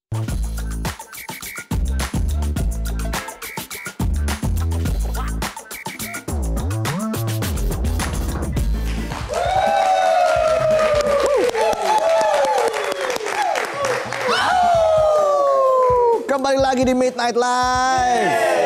Kembali lagi di Midnight Live.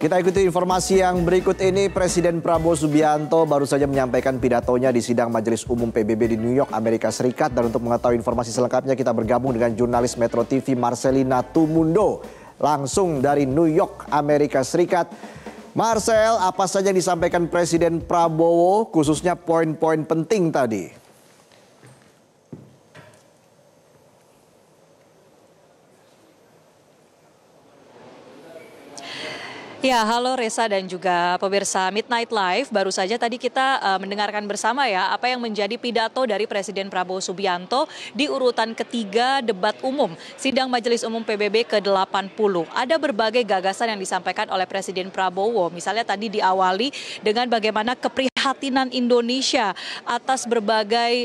Kita ikuti informasi yang berikut ini. Presiden Prabowo Subianto baru saja menyampaikan pidatonya di sidang Majelis Umum PBB di New York, Amerika Serikat. Dan untuk mengetahui informasi selengkapnya kita bergabung dengan jurnalis Metro TV Marcelina Tumundo. Langsung dari New York, Amerika Serikat. Marcel, apa saja yang disampaikan Presiden Prabowo, khususnya poin-poin penting tadi? Ya, halo Reza dan juga pemirsa Midnight Live. Baru saja tadi kita mendengarkan bersama ya apa yang menjadi pidato dari Presiden Prabowo Subianto di urutan ketiga debat umum sidang Majelis Umum PBB ke-80. Ada berbagai gagasan yang disampaikan oleh Presiden Prabowo. Misalnya tadi diawali dengan bagaimana keprihatinan Indonesia atas berbagai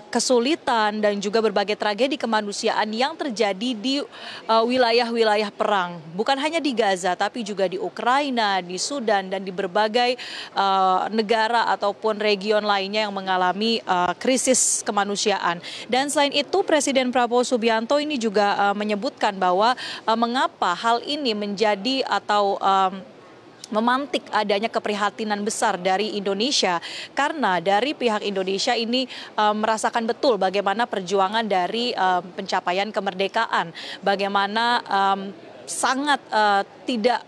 kesulitan dan juga berbagai tragedi kemanusiaan yang terjadi di wilayah-wilayah perang. Bukan hanya di Gaza tapi juga di Ukraina, di Sudan, dan di berbagai negara ataupun region lainnya yang mengalami krisis kemanusiaan. Dan selain itu Presiden Prabowo Subianto ini juga menyebutkan bahwa mengapa hal ini menjadi atau memantik adanya keprihatinan besar dari Indonesia, karena dari pihak Indonesia ini merasakan betul bagaimana perjuangan dari pencapaian kemerdekaan, bagaimana sangat tidak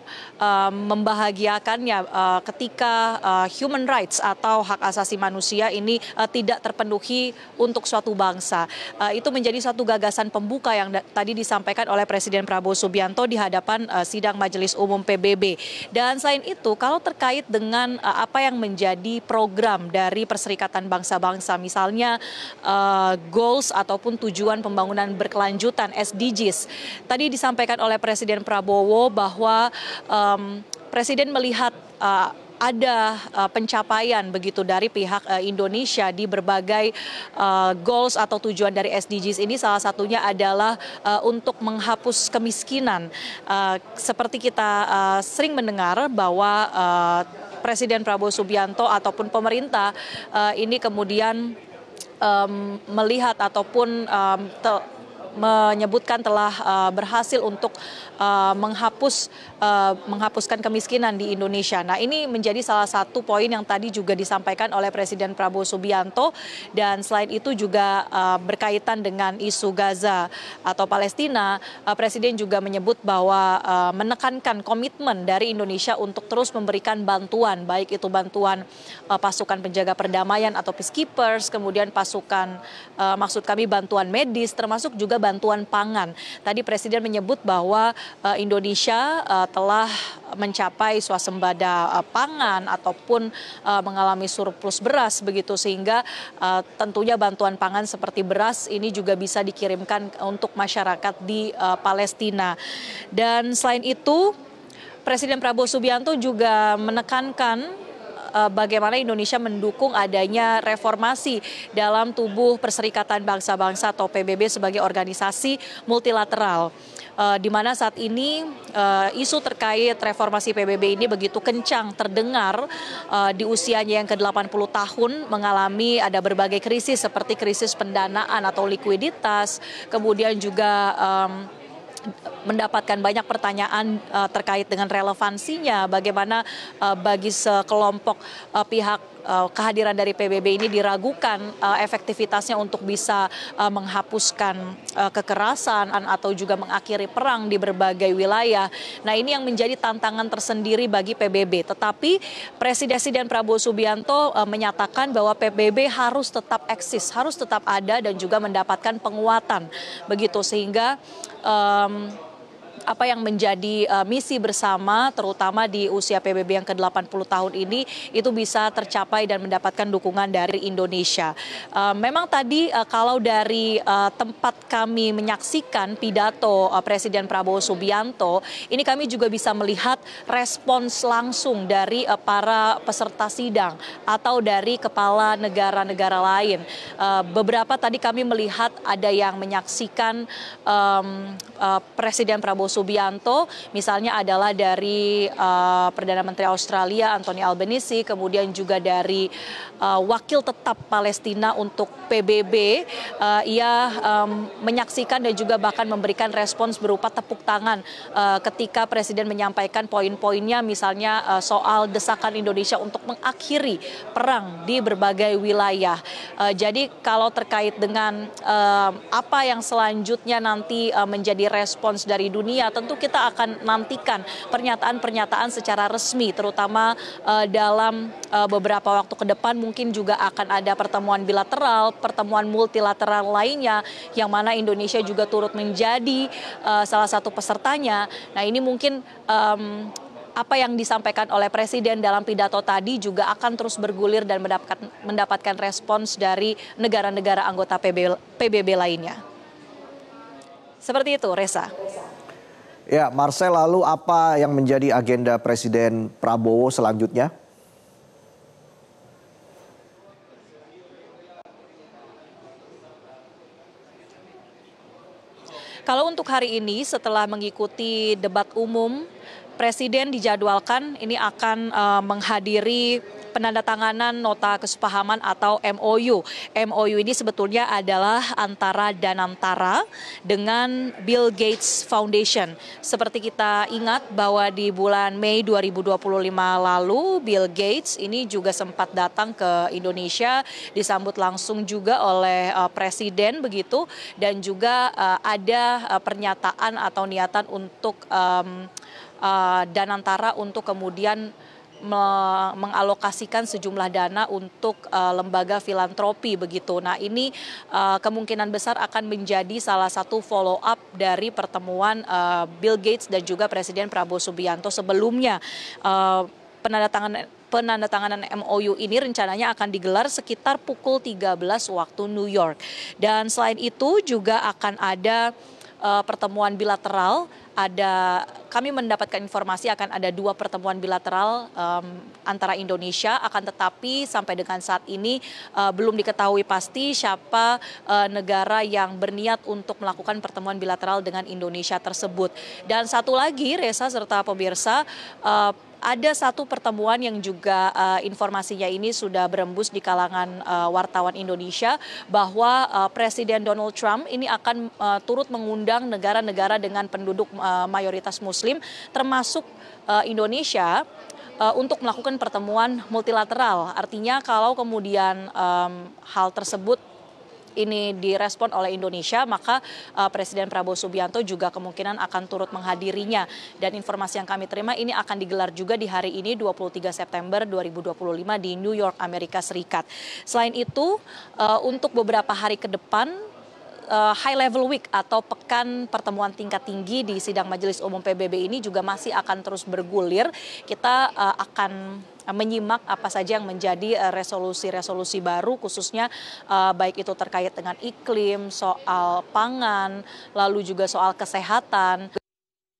membahagiakannya ketika human rights atau hak asasi manusia ini tidak terpenuhi untuk suatu bangsa. Itu menjadi satu gagasan pembuka yang tadi disampaikan oleh Presiden Prabowo Subianto di hadapan sidang Majelis Umum PBB. Dan selain itu, kalau terkait dengan apa yang menjadi program dari Perserikatan Bangsa-Bangsa, misalnya goals ataupun tujuan pembangunan berkelanjutan SDGs, tadi disampaikan oleh Presiden Prabowo bahwa Presiden melihat ada pencapaian begitu dari pihak Indonesia di berbagai goals atau tujuan dari SDGs ini. Salah satunya adalah untuk menghapus kemiskinan. Seperti kita sering mendengar bahwa Presiden Prabowo Subianto ataupun pemerintah ini kemudian melihat ataupun menyebutkan telah berhasil untuk menghapuskan kemiskinan di Indonesia. Nah, ini menjadi salah satu poin yang tadi juga disampaikan oleh Presiden Prabowo Subianto. Dan selain itu juga berkaitan dengan isu Gaza atau Palestina, Presiden juga menyebut bahwa menekankan komitmen dari Indonesia untuk terus memberikan bantuan, baik itu bantuan pasukan penjaga perdamaian atau peacekeepers, kemudian pasukan, maksud kami bantuan medis, termasuk juga bantuan pangan. Tadi Presiden menyebut bahwa Indonesia telah mencapai swasembada pangan ataupun mengalami surplus beras begitu, sehingga tentunya bantuan pangan seperti beras ini juga bisa dikirimkan untuk masyarakat di Palestina. Dan selain itu Presiden Prabowo Subianto juga menekankan bagaimana Indonesia mendukung adanya reformasi dalam tubuh Perserikatan Bangsa-Bangsa atau PBB sebagai organisasi multilateral. Di mana saat ini isu terkait reformasi PBB ini begitu kencang terdengar di usianya yang ke-80 tahun, mengalami ada berbagai krisis seperti krisis pendanaan atau likuiditas, kemudian juga mendapatkan banyak pertanyaan terkait dengan relevansinya, bagaimana bagi sekelompok pihak kehadiran dari PBB ini diragukan efektivitasnya untuk bisa menghapuskan kekerasan atau juga mengakhiri perang di berbagai wilayah. Nah, ini yang menjadi tantangan tersendiri bagi PBB. Tetapi Presiden Prabowo Subianto menyatakan bahwa PBB harus tetap eksis, harus tetap ada dan juga mendapatkan penguatan begitu, sehingga apa yang menjadi misi bersama terutama di usia PBB yang ke-80 tahun ini itu bisa tercapai dan mendapatkan dukungan dari Indonesia. Memang tadi kalau dari tempat kami menyaksikan pidato Presiden Prabowo Subianto, ini kami juga bisa melihat respons langsung dari para peserta sidang atau dari kepala negara-negara lain. Beberapa tadi kami melihat ada yang menyaksikan Presiden Prabowo Subianto, misalnya adalah dari Perdana Menteri Australia Anthony Albanese, kemudian juga dari Wakil Tetap Palestina untuk PBB, ia menyaksikan dan juga bahkan memberikan respons berupa tepuk tangan ketika Presiden menyampaikan poin-poinnya, misalnya soal desakan Indonesia untuk mengakhiri perang di berbagai wilayah. Jadi kalau terkait dengan apa yang selanjutnya nanti menjadi respons dari dunia, tentu kita akan nantikan pernyataan-pernyataan secara resmi, terutama dalam beberapa waktu ke depan mungkin juga akan ada pertemuan bilateral, pertemuan multilateral lainnya, yang mana Indonesia juga turut menjadi salah satu pesertanya. Nah, ini mungkin apa yang disampaikan oleh Presiden dalam pidato tadi juga akan terus bergulir dan mendapatkan respons dari negara-negara anggota PBB lainnya. Seperti itu, Reza. Ya, Marcel, lalu apa yang menjadi agenda Presiden Prabowo selanjutnya? Kalau untuk hari ini setelah mengikuti debat umum, Presiden dijadwalkan ini akan menghadiri penandatanganan nota kesepahaman atau MOU. MOU ini sebetulnya adalah antara Danantara dengan Bill Gates Foundation. Seperti kita ingat bahwa di bulan Mei 2025 lalu, Bill Gates ini juga sempat datang ke Indonesia, disambut langsung juga oleh Presiden begitu, dan juga ada pernyataan atau niatan untuk Danantara untuk kemudian mengalokasikan sejumlah dana untuk lembaga filantropi begitu. Nah, ini kemungkinan besar akan menjadi salah satu follow up dari pertemuan Bill Gates dan juga Presiden Prabowo Subianto sebelumnya. Penandatanganan MOU ini rencananya akan digelar sekitar pukul 13 waktu New York. Dan selain itu juga akan ada pertemuan bilateral. Kami mendapatkan informasi akan ada 2 pertemuan bilateral antara Indonesia, akan tetapi sampai dengan saat ini belum diketahui pasti siapa negara yang berniat untuk melakukan pertemuan bilateral dengan Indonesia tersebut. Dan satu lagi, Reza serta pemirsa, ada satu pertemuan yang juga informasinya ini sudah berembus di kalangan wartawan Indonesia, bahwa Presiden Donald Trump ini akan turut mengundang negara-negara dengan penduduk mayoritas Muslim, termasuk Indonesia, untuk melakukan pertemuan multilateral. Artinya kalau kemudian hal tersebut ini direspon oleh Indonesia, maka Presiden Prabowo Subianto juga kemungkinan akan turut menghadirinya. Dan informasi yang kami terima ini akan digelar juga di hari ini 23 September 2025 di New York, Amerika Serikat. Selain itu, untuk beberapa hari ke depan, High Level Week atau pekan pertemuan tingkat tinggi di sidang Majelis Umum PBB ini juga masih akan terus bergulir. Kita akan menyimak apa saja yang menjadi resolusi-resolusi baru, khususnya baik itu terkait dengan iklim, soal pangan, lalu juga soal kesehatan,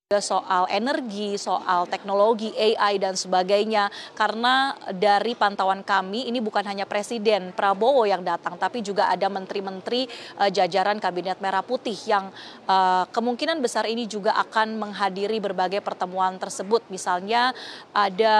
soal energi, soal teknologi, AI dan sebagainya. Karena dari pantauan kami ini bukan hanya Presiden Prabowo yang datang, tapi juga ada menteri-menteri jajaran Kabinet Merah Putih yang kemungkinan besar ini juga akan menghadiri berbagai pertemuan tersebut. Misalnya ada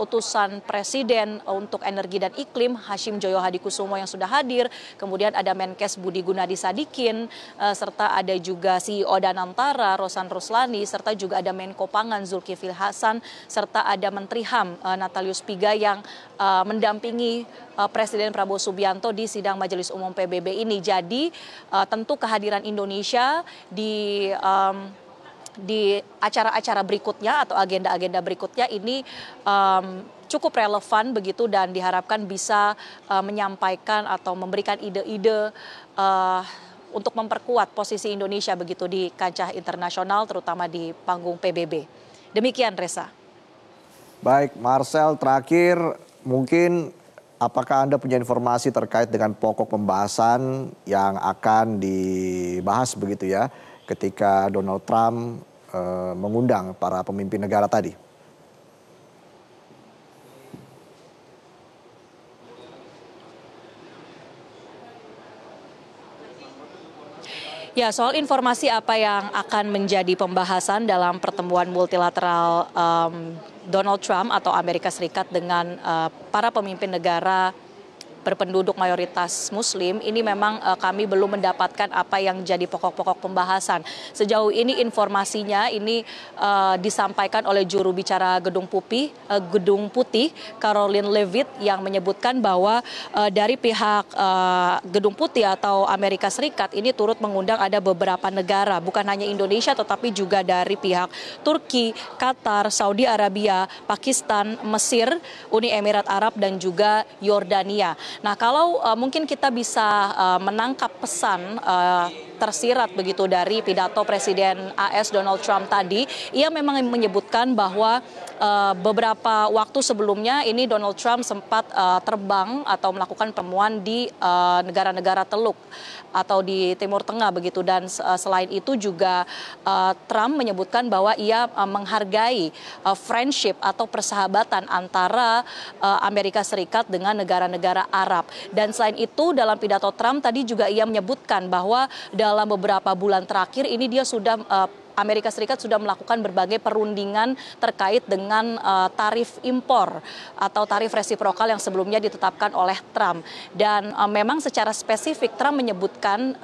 utusan Presiden untuk energi dan iklim Hashim Joyo Hadikusumo yang sudah hadir, kemudian ada Menkes Budi Gunadi Sadikin, serta ada juga CEO Danantara Rosan Ruslani, serta juga ada Menko Pangan Zulkifli Hasan, serta ada Menteri HAM Natalius Pigai yang mendampingi Presiden Prabowo Subianto di sidang Majelis Umum PBB ini. Jadi tentu kehadiran Indonesia di acara-acara berikutnya atau agenda-agenda berikutnya ini cukup relevan begitu, dan diharapkan bisa menyampaikan atau memberikan ide-ide untuk memperkuat posisi Indonesia begitu di kancah internasional, terutama di panggung PBB. Demikian, Reza. Baik, Marcel, terakhir mungkin apakah Anda punya informasi terkait dengan pokok pembahasan yang akan dibahas begitu ya ketika Donald Trump mengundang para pemimpin negara tadi? Ya, soal informasi apa yang akan menjadi pembahasan dalam pertemuan multilateral Donald Trump atau Amerika Serikat dengan para pemimpin negara berpenduduk mayoritas Muslim, ini memang kami belum mendapatkan apa yang jadi pokok-pokok pembahasan. Sejauh ini informasinya ini disampaikan oleh juru bicara Gedung Putih, Caroline Leavitt, yang menyebutkan bahwa dari pihak Gedung Putih atau Amerika Serikat ini turut mengundang ada beberapa negara, bukan hanya Indonesia tetapi juga dari pihak Turki, Qatar, Saudi Arabia, Pakistan, Mesir, Uni Emirat Arab, dan juga Yordania. Nah, kalau mungkin kita bisa menangkap pesan tersirat begitu dari pidato Presiden AS Donald Trump tadi, ia memang menyebutkan bahwa beberapa waktu sebelumnya ini Donald Trump sempat terbang atau melakukan pertemuan di negara-negara Teluk atau di Timur Tengah begitu, dan selain itu juga Trump menyebutkan bahwa ia menghargai friendship atau persahabatan antara Amerika Serikat dengan negara-negara Arab. Dan selain itu dalam pidato Trump tadi juga ia menyebutkan bahwa dalam beberapa bulan terakhir ini dia sudah Amerika Serikat sudah melakukan berbagai perundingan terkait dengan tarif impor atau tarif resiprokal yang sebelumnya ditetapkan oleh Trump. Dan memang secara spesifik Trump menyebutkan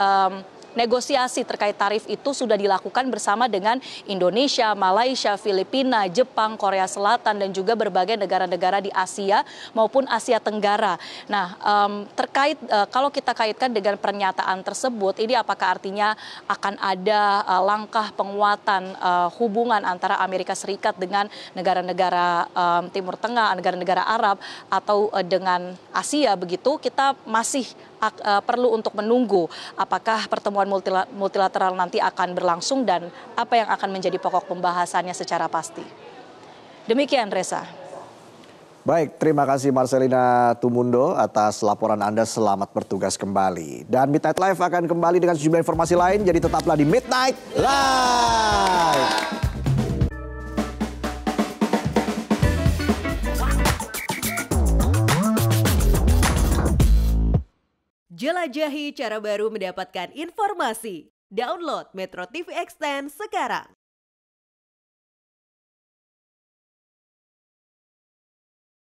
negosiasi terkait tarif itu sudah dilakukan bersama dengan Indonesia, Malaysia, Filipina, Jepang, Korea Selatan, dan juga berbagai negara-negara di Asia maupun Asia Tenggara. Nah, terkait kalau kita kaitkan dengan pernyataan tersebut, ini apakah artinya akan ada langkah penguatan hubungan antara Amerika Serikat dengan negara-negara Timur Tengah, negara-negara Arab, atau dengan Asia begitu? Kita masih perlu untuk menunggu apakah pertemuan multilateral nanti akan berlangsung dan apa yang akan menjadi pokok pembahasannya secara pasti. Demikian, Reza. Baik, terima kasih Marcelina Tumundo atas laporan Anda. Selamat bertugas kembali. Dan Midnight Live akan kembali dengan sejumlah informasi lain, jadi tetaplah di Midnight Live. Jelajahi cara baru mendapatkan informasi. Download Metro TV Extend sekarang.